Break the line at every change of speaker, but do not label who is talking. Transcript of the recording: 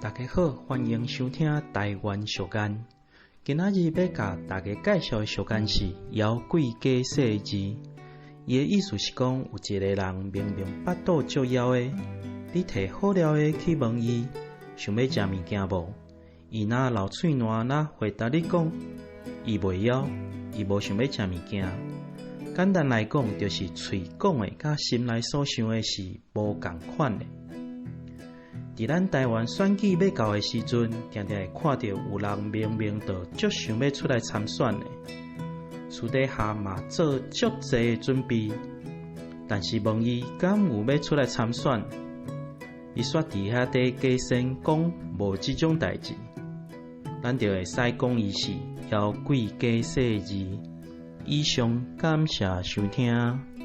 大家好，欢迎收听台湾俗间。今仔日要甲大家介绍的俗间是枵鬼假说字。伊的意思是讲，有一个人明明腹肚足枵的，你摕好料的去问伊，想要食物件无？伊若流喙烂，若回答你讲，伊袂枵，伊无想要食物件。简单来讲，就是喙讲的甲心内所想的是无共款的。伫咱台湾选举要到的时阵，常常会看到有人明明就足想要出来参选的，私底下嘛做足济的准备，但是问伊敢有要出来参选，伊煞伫遐底假声讲无即种代志，咱就会使讲伊是枵鬼假说字。以上感谢收听。